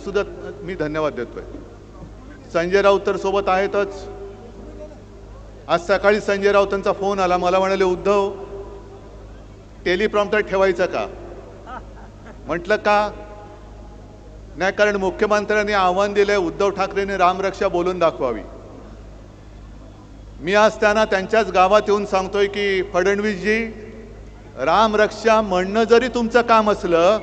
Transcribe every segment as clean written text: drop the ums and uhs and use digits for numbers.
सुद्धा मी धन्यवाद देतोय. संजय राऊत तर सोबत आहेतच. आज सकाळी संजय राऊतांचा फोन आला, मला म्हणाले उद्धव टेलिप्रॉम्प्टर ठेवायचं का? म्हटलं का नाही, कारण मुख्यमंत्र्यांनी आव्हान दिलंय उद्धव ठाकरेंनी रामरक्षा बोलून दाखवावी. मी आज त्यांना त्यांच्याच गावात येऊन सांगतोय की फडणवीसजी, रामरक्षा म्हणणं जरी तुमचं काम असलं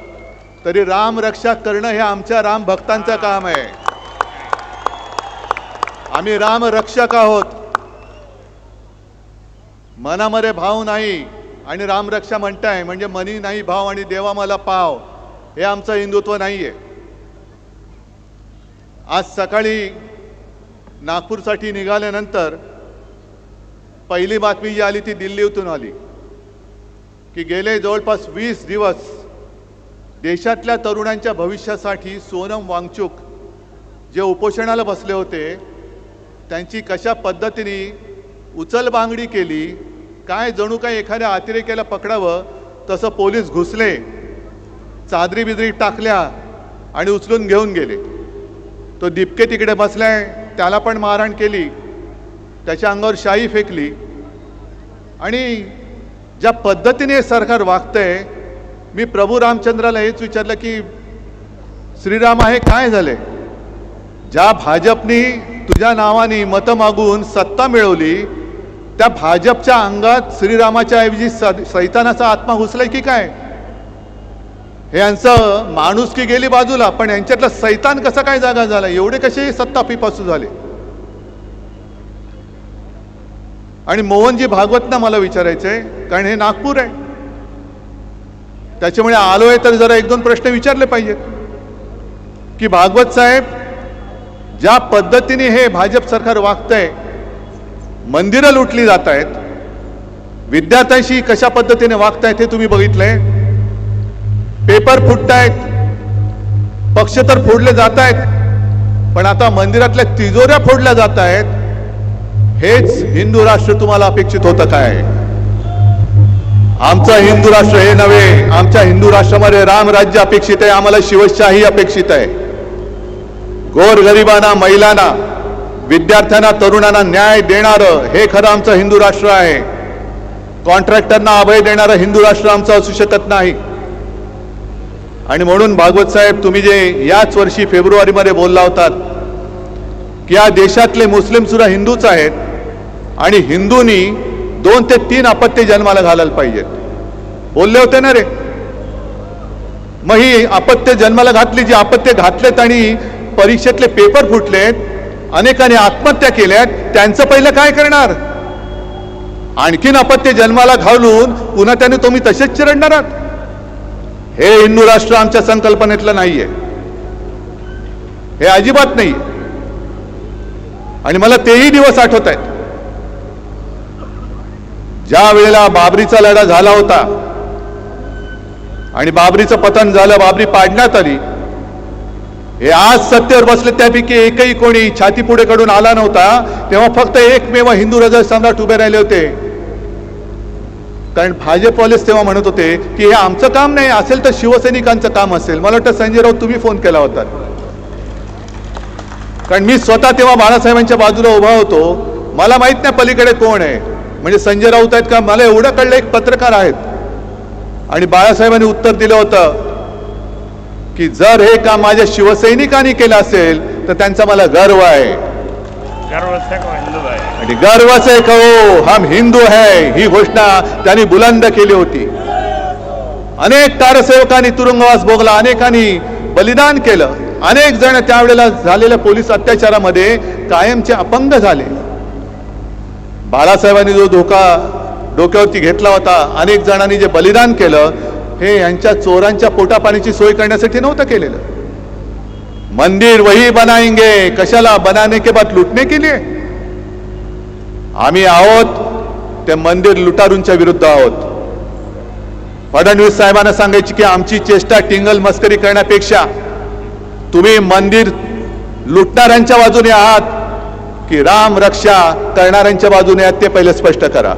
तरी रामरक्षा करणं हे आमच्या राम भक्तांचं काम आहे. आम्ही रामरक्षक आहोत. मनामध्ये भाव नाही आणि रामरक्षा म्हणताय म्हणजे मनी नाही भाव आणि देवा मला पाव, हे आमचं हिंदुत्व नाहीये. आज सकाळी नागपूरसाठी निघाल्यानंतर पहिली बातमी जी आली ती दिल्लीतून आली की गेले जवळपास 20 दिवस देशातल्या तरुणांच्या भविष्यासाठी सोनम वांगचुक जे उपोषणाला बसले होते त्यांची कशा पद्धतीने उचलबांगडी केली, काय जणू काय एखाद्या अतिरेक्याला पकडावं तसं पोलीस घुसले, चादरी बिदरी टाकल्या आणि उचलून घेऊन गेले. तो दिपके तिकडे बसलाय, त्याला पण मारहाण केली, त्याच्या अंगावर शाई फेकली. आणि ज्या पद्धतीने सरकार वागतंय, मी प्रभू रामचंद्राला हेच विचारलं की श्रीराम आहे काय झाले? ज्या भाजपनी तुझ्या नावाने मतं मागून सत्ता मिळवली त्या भाजपच्या अंगात श्रीरामाच्या ऐवजी सैतानाचा आत्मा घुसलाय की काय? हे यांचं माणुसकी गेली बाजूला, पण यांच्यातला सैतान कसा काय जागा झाला? एवढे कसे सत्ता पिपासू झाले? आणि मोहनजी भागवतना मला विचारायचंय, कारण हे नागपूर आहे त्याच्यामुळे आलोय तर जरा 1-2 प्रश्न विचारले पाहिजेत की भागवत साहेब, ज्या पद्धतीने हे भाजप सरकार वागतंय, मंदिरं लुटली जात आहेत, विद्यार्थ्यांशी कशा पद्धतीने वागतायत हे तुम्ही बघितलंय. पेपर फुटतायत, पक्ष तर फोडले जात आहेत, पण आता मंदिरातल्या तिजोऱ्या फोडल्या जात आहेत. हेच हिंदू राष्ट्र तुम्हाला अपेक्षित होतं काय? आमचं हिंदू राष्ट्र हे नव्हे. आमच्या हिंदू राष्ट्रामध्ये रामराज्य अपेक्षित आहे, आम्हाला शिवशाही अपेक्षित आहे. गोरगरिबांना, महिलांना, विद्यार्थ्यांना, तरुणांना न्याय देणारं हे खरं आमचं हिंदू राष्ट्र आहे. कॉन्ट्रॅक्टरना अभय देणारं हिंदू राष्ट्र आमचं असू शकत नाही. आणि म्हणून भागवत साहेब, तुम्ही जे याच वर्षी फेब्रुवारीमध्ये बोलला होतात की या देशातले मुस्लिम सुद्धा हिंदूच आहेत आणि हिंदूंनी 2 ते 3 अपत्ये जन्माला घालायला पाहिजेत, बोलले होते ना रे? मग ही अपत्ये जन्माला घातली, जी अपत्ये घातलेत आणि परीक्षेतले पेपर फुटलेत, अनेकांनी आत्महत्या केल्यात, त्यांचं पहिलं काय करणार? आणखीन अपत्ये जन्माला घालून पुन्हा त्याने तुम्ही तसेच चिरडणार आहात? हे हिंदू राष्ट्र आमच्या संकल्पनेतलं नाहीये, हे अजिबात नाही. आणि मला तेही दिवस आठवत आहेत ज्या वेळेला बाबरीचा लढा झाला होता आणि बाबरीचं पतन झालं, बाबरी पाडण्यात आली. हे आज सत्तेवर बसले त्यापैकी एकही कोणी छाती पुढे कडून आला नव्हता. तेव्हा फक्त एकमेव हिंदू हृदय सम्राट उभे राहिले होते, कारण भाजपवालेच तेव्हा म्हणत होते की हे आमचं काम नाही, असेल तर शिवसैनिकांचं काम असेल. मला वाटतं संजय राऊत तुम्ही फोन केला होता, कारण मी स्वतः तेव्हा बाळासाहेबांच्या बाजूला उभा होतो. मला माहित नाही पलीकडे कोण आहे, म्हणजे संजय राऊत आहेत का? मला एवढं कळलं एक पत्रकार आहेत. आणि बाळासाहेबांनी उत्तर दिलं होतं की जर हे काम माझ्या शिवसैनिकांनी केलं असेल तर त्यांचा मला गर्व आहे. आणि गर्व से कहो हम हिंदू है, ही घोषणा त्यांनी बुलंद केली होती. अनेक कारसेवकांनी तुरुंगवास भोगला, अनेकांनी बलिदान केलं, अनेक जण त्यावेळेला झालेल्या पोलीस अत्याचारामध्ये कायमचे अपंग झाले. बाळासाहेबांनी जो धोका डोक्यावरती घेतला होता, अनेक जणांनी जे बलिदान केलं, हे यांच्या चोरांच्या पोटापाण्याची सोय करण्यासाठी नव्हतं केलेलं. मंदिर वही बनाएंगे, कशाला? बनाने के बाद लुटने के लिए. आम्ही आहोत ते मंदिर लुटारूंच्या विरुद्ध आहोत. फडणवीस साहेबांना सांगायची की आमची चेष्टा टिंगल मस्करी करण्यापेक्षा तुम्ही मंदिर लुटणाऱ्यांच्या बाजूने आहात की राम रक्षा करणाऱ्यांच्या बाजूने आहात ते पहिले स्पष्ट करा.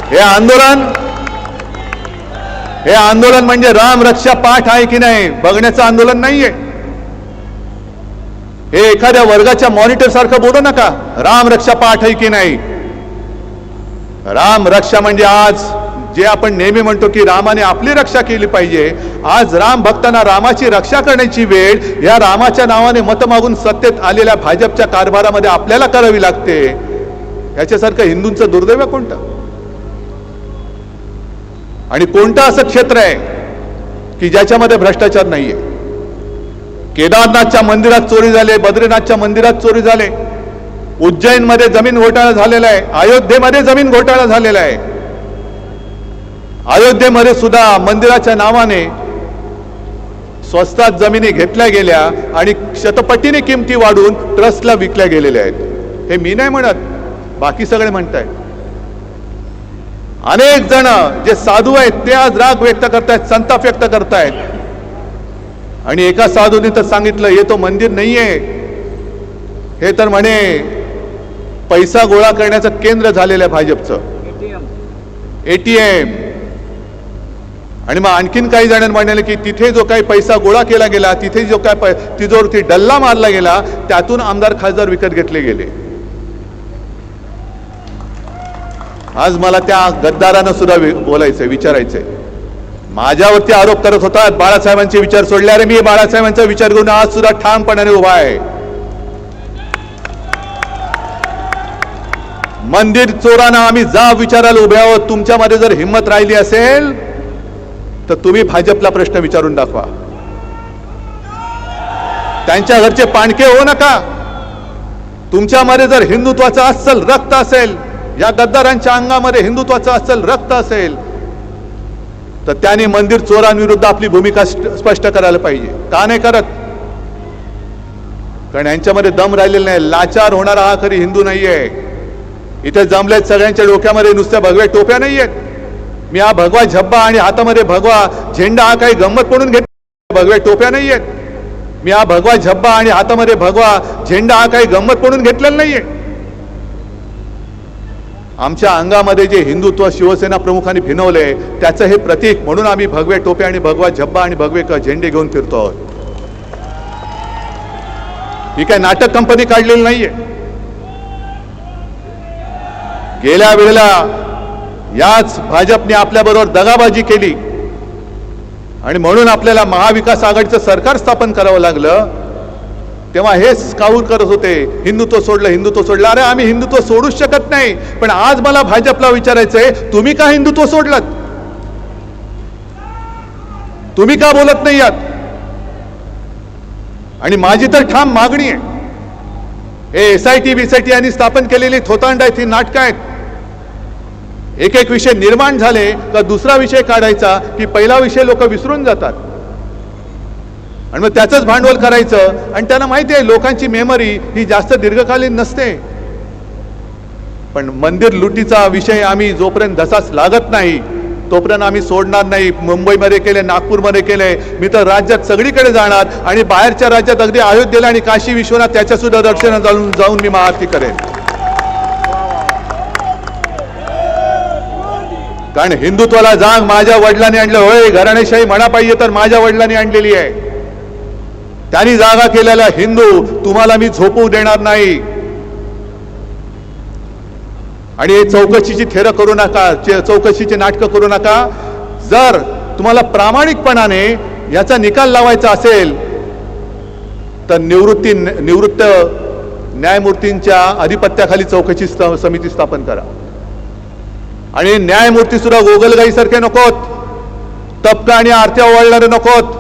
हे आंदोलन हे आंदोलन म्हणजे राम रक्षा पाठ आहे की नाही बघण्याचं आंदोलन नाहीये. हे एखाद्या वर्गाच्या मॉनिटर सारखं बोलू नका. राम रक्षा पाठ आहे की नाही. राम रक्षा म्हणजे आज जे आपण नेहमी म्हणतो की रामाने आपली रक्षा केली पाहिजे, आज राम भक्तांना रामाची रक्षा करण्याची वेळ या रामाच्या नावाने मत मागून सत्तेत आलेल्या भाजपच्या कारभारामध्ये आपल्याला करावी लागते. याच्यासारखं हिंदूंचं दुर्दैव कोणतं आणि कोणतं असं क्षेत्र आहे की ज्याच्यामध्ये भ्रष्टाचार नाहीये. केदारनाथच्या मंदिरात चोरी झाले, बद्रीनाथच्या मंदिरात चोरी झाले, उज्जैनमध्ये जमीन घोटाळा झालेला आहे, अयोध्येमध्ये जमीन घोटाळा झालेला आहे. अयोध्येमध्ये सुद्धा मंदिराच्या नावाने स्वस्तात जमिनी घेतल्या गेल्या आणि शतपटीने किमती वाढून ट्रस्टला विकल्या गेलेल्या आहेत. हे मी नाही म्हणत, बाकी सगळे म्हणतायत. अनेक जण जे साधू आहेत ते आज राग व्यक्त करतायत, संताप व्यक्त करतायत. आणि एका साधूने तर सांगितलं हे तो मंदिर नाहीये, हे तर म्हणे पैसा गोळा करण्याचं केंद्र झालेलं आहे भाजपचं, एटीएम. आणि मग आणखीन काही जणांनी म्हणाले की तिथे जो काही पैसा गोळा केला गेला, तिथे जो काय तिजोरीवरती डल्ला मारला गेला, त्यातून आमदार खासदार विकत घेतले गेले. आज मला त्या गद्दारांना सुद्धा बोलायचंय, विचारायचंय. माझ्यावरती आरोप करत होतात बाळासाहेबांचे विचार सोडले. अरे मी बाळासाहेबांचा विचार घेऊन आज सुद्धा ठामपणाने उभा आहे. मंदिर चोरांना आम्ही जाब विचारायला उभे आहोत. तुमच्यामध्ये जर हिंमत राहिली असेल तर तुम्ही भाजपला प्रश्न विचारून दाखवा. त्यांच्या घरचे पाणके होऊ नका. तुमच्यामध्ये जर हिंदुत्वाचा अस्सल रक्त असेल, या गद्दारांच्या अंगामध्ये हिंदुत्वाचा अस्सल रक्त असेल, तर त्यांनी मंदिर चोरांविरुद्ध आपली भूमिका स्पष्ट करायला पाहिजे. का नाही करत? कारण यांच्यामध्ये दम राहिलेला नाही. लाचार होणारा हा खरी हिंदू नाहीये. इथे जमलेत सगळ्यांच्या डोक्यामध्ये नुसत्या भगव्या टोप्या नाहीयेत. मी हा भगवा झब्बा आणि हातामध्ये भगवा झेंडा हा काही गंमत म्हणून घेत, भगव्या टोप्या नाहीयेत. मी हा भगवा झब्बा आणि हातामध्ये भगवा झेंडा हा काही गंमत म्हणून घेतलेला नाहीये. आमच्या अंगामध्ये जे हिंदुत्व शिवसेना प्रमुखांनी भिनवले त्याचं हे प्रतीक म्हणून आम्ही भगवे टोप्या आणि भगवा झब्बा आणि भगवे झेंडे घेऊन फिरतो आहोत. ही काय नाटक कंपनी काढलेली नाहीये. गेल्या वेळेला याच भाजपने आपल्याबरोबर दगाबाजी केली आणि म्हणून आपल्याला महाविकास आघाडीचं सरकार स्थापन करावं लागलं. तेव्हा हेच काऊर करत होते, हिंदुत्व सोडलं, हिंदुत्व सोडलं. अरे आम्ही हिंदुत्व सोडूच शकत नाही. पण आज मला भाजपला विचारायचंय, तुम्ही का हिंदुत्व सोडलं? तुम्ही का बोलत नाही आहात? आणि माझी तर ठाम मागणी आहे, हे एसआयटी बीसायटी यांनी स्थापन केलेली थोतांड आहेत, ही नाटकं आहेत. एक एक विषय निर्माण झाले का दुसरा विषय काढायचा की पहिला विषय लोक विसरून जातात आणि मग त्याचंच भांडवल करायचं. आणि त्यांना माहिती आहे लोकांची मेमरी ही जास्त दीर्घकालीन नसते. पण मंदिर लुटीचा विषय आम्ही जोपर्यंत धसास लागत नाही तोपर्यंत आम्ही सोडणार नाही. मुंबईमध्ये केले, नागपूरमध्ये केले, मी तर राज्यात सगळीकडे जाणार आणि बाहेरच्या राज्यात अगदी अयोध्येला आणि काशी विश्वनाथ त्याच्या सुद्धा दर्शनाला जाऊन मी महाआरती करेन. कारण हिंदुत्वाला जाग माझ्या वडिलांनी आणलं. होय, घराणेशाही म्हणा पाहिजे तर माझ्या वडिलांनी आणलेली आहे. त्यांनी जागा केलेला हिंदू तुम्हाला मी झोपू देणार नाही. आणि हे चौकशीची थेरं करू नका, चौकशीची नाटकं करू नका. जर तुम्हाला प्रामाणिकपणाने याचा निकाल लावायचा असेल तर निवृत्त न्यायमूर्तींच्या अधिपत्याखाली चौकशी समिती स्थापन करा. आणि न्यायमूर्ती सुद्धा गोगलगाईसारखे नकोत, तबका आणि आरत्या ओवाळणारे नकोत,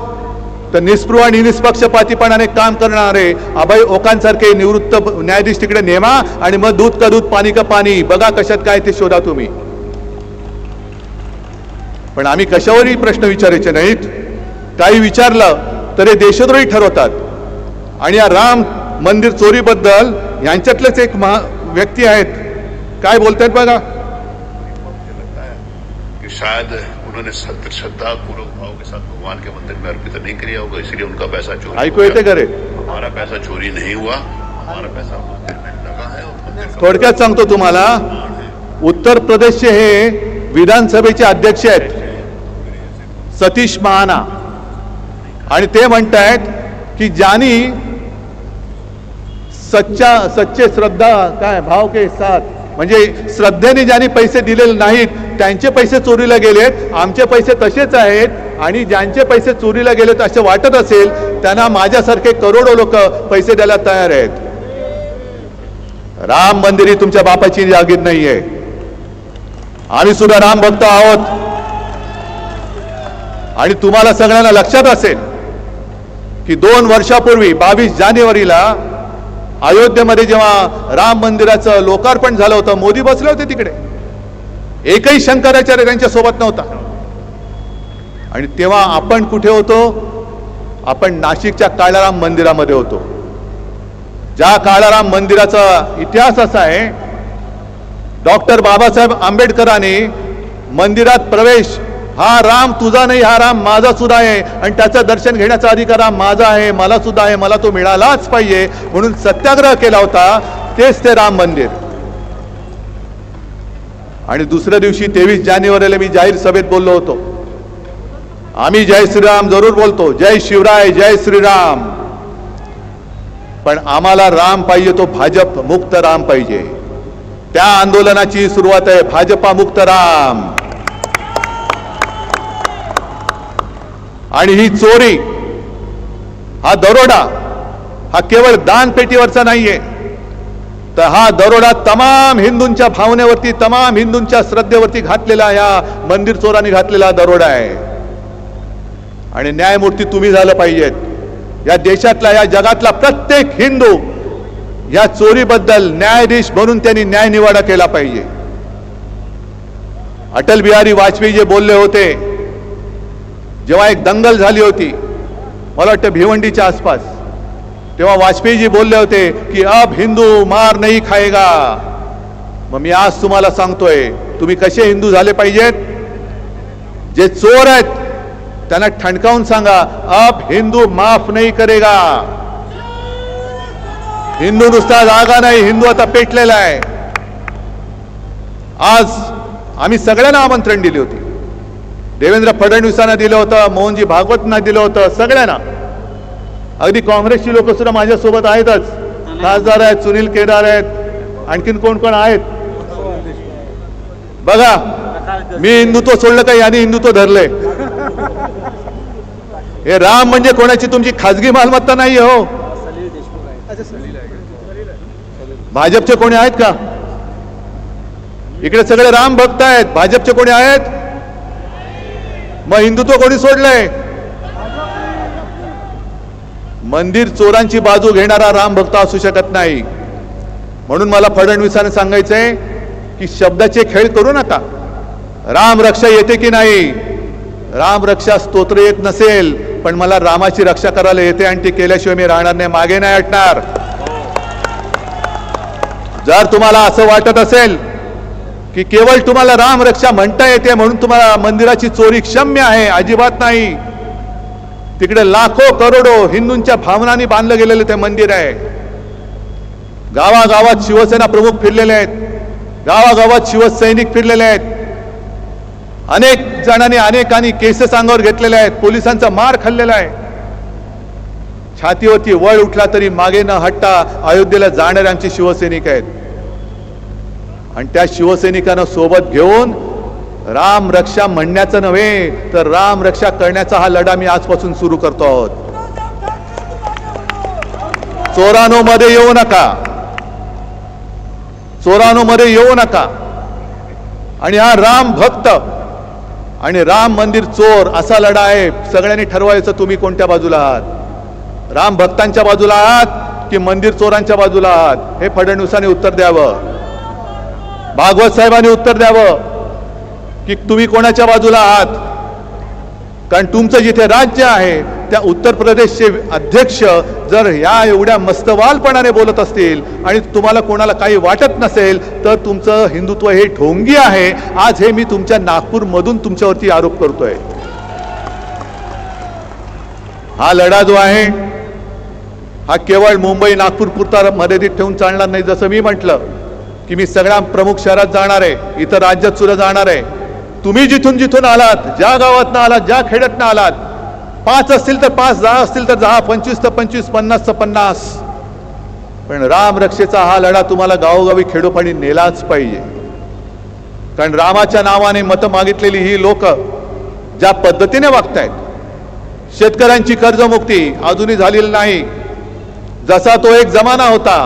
तर निस्पृह आणि निष्पक्षपातीपणाने काम करणारे अभय ओकांसारखे निवृत्त न्यायाधीश तिकडे नेमा आणि मग दूध का दूध पाणी का पाणी बघा कशात काय ते शोधा तुम्ही. पण आम्ही कशावरही प्रश्न विचारायचे नाहीत. काही विचारलं तर हे देशद्रोही ठरवतात. आणि या राम मंदिर चोरीबद्दल यांच्यातलेच एक व्यक्ती आहेत, काय बोलतायत बघा. शायद उन्होंने श्रद्धा पूर्वक भाव के साथ भगवान के मंदिर में अर्पित नहीं किया होगा, इसलिए उनका पैसा चोरी. ऐकू येते करे? हमारा पैसा चोरी नहीं हुआ, हमारा पैसा मंदिर में लगा है. और थोडक्यात सांगतो तुम्हाला, उत्तर प्रदेशचे हे विधानसभेचे अध्यक्ष आहेत सतीश महाना आणि ते म्हणतायत की ज्यांनी सच्चे श्रद्धा काय भाव के साथ म्हणजे श्रद्धेने ज्यांनी पैसे दिलेले नाहीत त्यांचे पैसे चोरीला गेलेत, आमचे पैसे तसेच आहेत आणि ज्यांचे पैसे चोरीला गेलेत असे वाटत असेल त्यांना माझ्यासारखे करोडो लोक पैसे द्यायला तयार आहेत. राम मंदिर ही तुमच्या बापाची जागीर नाहीये. आम्ही सुद्धा राम भक्त आहोत आणि तुम्हाला सगळ्यांना लक्षात असेल की 2 वर्षापूर्वी 22 जानेवारीला अयोध्येमध्ये जेव्हा राम मंदिराचं लोकार्पण झालं होतं, मोदी बसले होते तिकडे, एकही शंकराचार्य त्यांच्या सोबत नव्हता. आणि तेव्हा आपण कुठे होतो? आपण नाशिकच्या काळाराम मंदिरामध्ये होतो. ज्या काळाराम मंदिराचा इतिहास असा आहे, डॉक्टर बाबासाहेब आंबेडकरांनी मंदिरात प्रवेश, हा राम तुझा नाही, हा राम माझा सुद्धा आहे आणि त्याचं दर्शन घेण्याचा अधिकार हा माझा आहे, मला सुद्धा आहे, मला तो मिळालाच पाहिजे म्हणून सत्याग्रह केला होता. तेच ते राम मंदिर. आणि दुसऱ्या दिवशी 23 जानेवारीला मी जाहीर सभेत बोललो होतो, आम्ही जय श्रीराम जरूर बोलतो, जय शिवराय जय श्रीराम, पण आम्हाला राम पाहिजे तो भाजप मुक्त राम पाहिजे. त्या आंदोलनाची सुरुवात आहे भाजपा मुक्त राम. आणि ही चोरी, हा दरोडा हा केवळ दानपेटीवरचा नाहीये, तर हा दरोडा तमाम हिंदूंच्या भावनेवरती, तमाम हिंदूंच्या श्रद्धेवरती घातलेला या मंदिर चोरांनी घातलेला दरोडा आहे. आणि न्यायमूर्ती तुम्ही झालं पाहिजेत. या देशातला, या जगातला प्रत्येक हिंदू या चोरीबद्दल न्यायाधीश म्हणून त्यांनी न्याय निवाडा केला पाहिजे. अटल बिहारी वाजपेयी जे बोलले होते, जेव्हा एक दंगल झाली होती, मला वाटतं भिवंडीच्या आसपास, तेव्हा वाजपेयीजी बोलले होते की अब हिंदू मार नहीं खाएगा. मग मी आज तुम्हाला सांगतोय, तुम्ही कसे हिंदू झाले पाहिजेत? जे चोर आहेत त्यांना ठणकावून सांगा, अब हिंदू माफ नहीं करेगा. हिंदू नुसता जागा नाही, हिंदू आता पेटलेला आहे. आज आम्ही सगळ्यांना आमंत्रण दिले होते. देवेंद्र फडणवीसांना दिलं होतं, मोहनजी भागवतना दिलं होतं, सगळ्यांना. अगदी काँग्रेसची लोक सुद्धा माझ्यासोबत आहेतच. खासदार आहेत, सुनील केदार आहेत, आणखीन कोण कोण आहेत बघा. मी हिंदुत्व सोडलं का यांनी हिंदुत्व धरलंय? हे राम म्हणजे कोणाची तुमची खाजगी मालमत्ता नाही हो. भाजपचे कोणी आहेत का इकडे? सगळे राम भक्त आहेत. भाजपचे कोणी आहेत? मग हिंदुत्व कोणी सोडलंय? मंदिर चोरांची बाजू घेणारा राम भक्त असू शकत नाही. म्हणून मला फडणवीसांना सांगायचंय की शब्दाचे खेळ करू नका. राम रक्षा येते की नाही? राम रक्षा स्तोत्र येत नसेल, पण मला रामाची रक्षा करायला येते आणि ती केल्याशिवाय मी राहणार नाही, मागे नाही हटणार. जर तुम्हाला असं वाटत असेल की केवळ तुम्हाला राम रक्षा म्हणता येते म्हणून तुम्हाला मंदिराची चोरी क्षम्य आहे, अजिबात नाही. तिकडे लाखो करोडो हिंदूंच्या भावनांनी बांधलं गेलेलं ते मंदिर आहे. गावागावात शिवसेना प्रमुख फिरलेले आहेत, गावागावात शिवसैनिक फिरलेले आहेत. अनेक जणांनी अनेकांनी केसेस अंगावर घेतलेले आहेत, पोलिसांचा मार खाल्लेला आहे. छातीवरती वळ उठला तरी मागे न हटता अयोध्येला जाणारे आमचे शिवसैनिक आहेत. आणि त्या शिवसैनिकांना सोबत घेऊन राम रक्षा म्हणण्याचं नव्हे, तर राम रक्षा करण्याचा हा लढा मी आजपासून सुरू करतो आहोत. चोरानो मध्ये येऊ नका, चोरानो मध्ये येऊ नका. आणि हा राम भक्त आणि राम मंदिर चोर असा लढा आहे. सगळ्यांनी ठरवायचं तुम्ही कोणत्या बाजूला आहात. राम भक्तांच्या बाजूला आहात की मंदिर चोरांच्या बाजूला आहात? हे फडणवीसांनी उत्तर द्यावं. भागवत साहेबांनी उत्तर द्यावं की तुम्ही कोणाच्या बाजूला आहात. कारण तुमचं जिथे राज्य आहे त्या उत्तर प्रदेशचे अध्यक्ष जर या एवढ्या मस्तवालपणाने बोलत असतील आणि तुम्हाला कोणाला काही वाटत नसेल, तर तुमचं हिंदुत्व हे ढोंगी आहे. आज हे मी तुमच्या नागपूरमधून तुमच्यावरती आरोप करतोय. हा लढा जो आहे हा केवळ मुंबई नागपूर पुरता मर्यादित ठेवून चालणार नाही. जसं मी म्हटलं की मी सगळ्या प्रमुख शहरात जाणार आहे, इतर राज्यात सुद्धा जाणार आहे. तुम्ही जिथून जिथून आलात, ज्या गावातनं आलात, ज्या खेड्यातनं आलात, 5 असतील तर 5, 10 असतील तर 10, 25 तर 25, 50 तर 50, पण राम रक्षेचा हा लढा तुम्हाला गावोगावी खेडोपाडी नेलाच पाहिजे. कारण रामाच्या नावाने मतं मागितलेली ही लोक ज्या पद्धतीने वागतायत, शेतकऱ्यांची कर्जमुक्ती अजूनही झालेली नाही. जसा तो एक जमाना होता,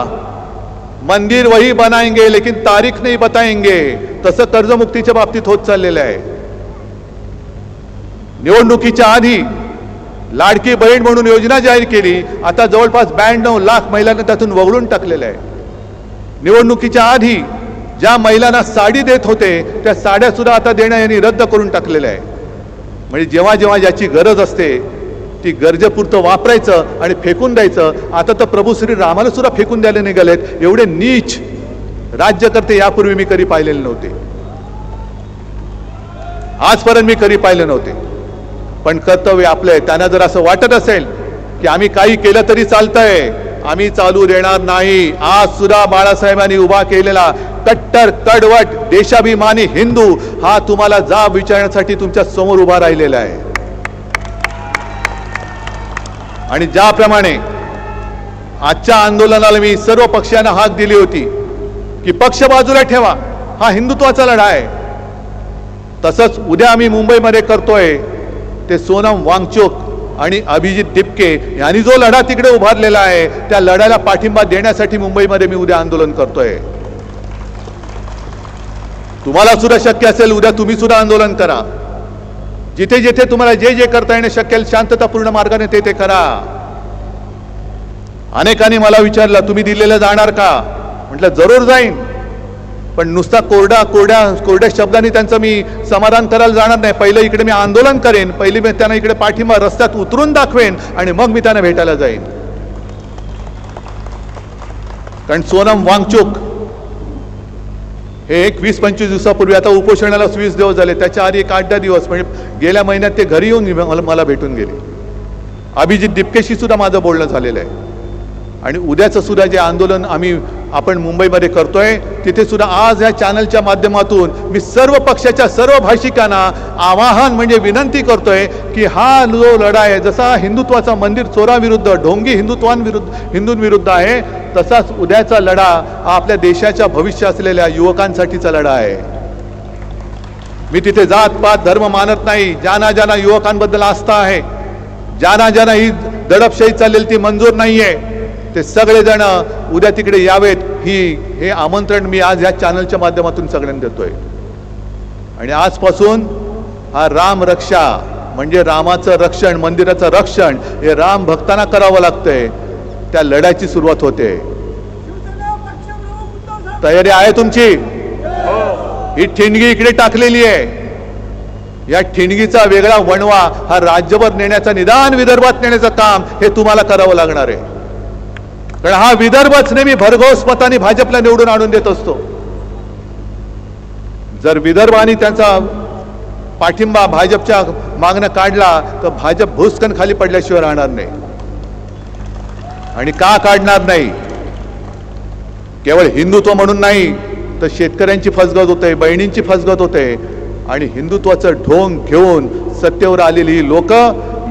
मंदिर वही बनाएंगे लेकिन तारीख नहीं बताएंगे, तसं कर्जमुक्तीच्या बाबतीत होत चाललेलं आहे. निवडणुकीच्या आधी लाडकी बहीण म्हणून योजना जाहीर केली, आता जवळपास 92 लाख महिलांना त्यातून वगळून टाकलेलं आहे. निवडणुकीच्या आधी ज्या महिलांना साडी देत होते त्या साड्या सुद्धा आता देणं यांनी रद्द करून टाकलेलं आहे. म्हणजे जेव्हा जेव्हा ज्याची गरज असते ती गरजेपुरतं वापरायचं आणि फेकून द्यायचं. आता तर प्रभू श्री रामाला सुद्धा फेकून द्यायला निघालेत. एवढे नीच राज्यकर्ते यापूर्वी मी कधी पाहिलेले नव्हते, आजपर्यंत मी कधी पाहिले नव्हते. पण कर्तव्य आपलं आहे. त्यांना जर असं वाटत असेल की आम्ही काही केलं तरी चालतंय, आम्ही चालू देणार नाही. आज सुद्धा बाळासाहेबांनी उभा केलेला कट्टर कडवट देशाभिमानी हिंदू हा तुम्हाला जाब विचारण्यासाठी तुमच्या समोर उभा राहिलेला आहे. आणि ज्याप्रमाणे आजच्या आंदोलनाला मी सर्व पक्षांना हाक दिली होती की पक्ष बाजूला ठेवा, हा हिंदुत्वाचा लढा आहे, तसंच उद्या आम्ही मुंबईमध्ये करतोय ते सोनम वांगचुक आणि अभिजित दिपके यांनी जो लढा तिकडे उभारलेला आहे त्या लढ्याला पाठिंबा देण्यासाठी मुंबईमध्ये मी उद्या आंदोलन करतोय. तुम्हाला सुद्धा शक्य असेल उद्या तुम्ही सुद्धा आंदोलन करा. जिथे जिथे तुम्हाला जे जे करता येणे शक्य शांततापूर्ण मार्गाने ते करा. अनेकांनी मला विचारलं तुम्ही दिल्लीला जाणार का? म्हटलं जरूर जाईन, पण नुसता कोरड्या शब्दांनी त्यांचं मी समाधान करायला जाणार नाही. पहिलं इकडे मी आंदोलन करेन, पहिली मी त्यांना इकडे पाठिंबा रस्त्यात उतरून दाखवेन आणि मग मी त्यांना भेटायला जाईन. कारण सोनम वांगचुक हे 20-25 दिवसापूर्वी, आता उपोषणाला 20 दिवस झाले, त्याच्या आधी 8-10 दिवस म्हणजे गेल्या महिन्यात ते घरी येऊन मला भेटून गेले. अभिजित दिपकेशी सुद्धा माझं बोलणं झालेलं आहे. आणि उद्याचं सुद्धा जे आंदोलन आपण मुंबईमध्ये करतोय तिथे सुद्धा आज या चॅनलच्या माध्यमातून मी सर्व पक्षाच्या सर्व भाषिकांना आवाहन म्हणजे विनंती करतोय की हा जो लढा आहे, जसा हिंदुत्वाचा मंदिर चोराविरुद्ध ढोंगी हिंदूंविरुद्ध आहे, तसाच उद्याचा लढा हा आपल्या देशाच्या भविष्य असलेल्या युवकांसाठीचा लढा आहे. मी तिथे जात पात धर्म मानत नाही. ज्यांना युवकांबद्दल आस्था आहे, ज्यांना ही दडपशाही चाललेली ती मंजूर नाहीये, ते सगळेजण उद्या तिकडे यावेत. हे आमंत्रण मी आज या चॅनलच्या माध्यमातून सगळ्यांना देतोय. आणि आजपासून हा राम रक्षा म्हणजे रामाचं रक्षण, मंदिराचं रक्षण हे राम भक्तांना करावं लागतंय. त्या लढ्याची सुरुवात होते. तयारी आहे तुमची? ही ठिणगी इकडे टाकलेली आहे. या ठिणगीचा वेगळा वणवा हा राज्यभर नेण्याचा, निदान विदर्भात नेण्याचं काम हे तुम्हाला करावं लागणार आहे. कारण हा विदर्भच नेहमी भरघोस मताने भाजपला निवडून आणून देत असतो. जर विदर्भाने त्यांचा पाठिंबा भाजपच्या मागणं काढला तर भाजप भुसकन खाली पडल्याशिवाय राहणार नाही. आणि का काढणार नाही? केवळ हिंदुत्व म्हणून नाही तर शेतकऱ्यांची फसगत होते, बहिणींची फसगत होते. आणि हिंदुत्वाचं ढोंग घेऊन सत्तेवर आलेली ही लोक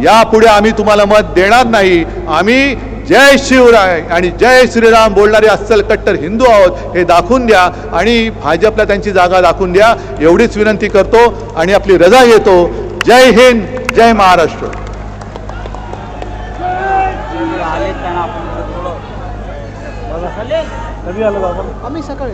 यापुढे आम्ही तुम्हाला मत देणार नाही. आम्ही जय शिवराय आणि जय श्रीराम बोलणारे अस्सल कट्टर हिंदू आहोत हे दाखवून द्या आणि भाजपला त्यांची जागा दाखवून द्या, एवढीच विनंती करतो आणि आपली रजा घेतो. जय हिंद, जय महाराष्ट्र. आम्ही सकाळी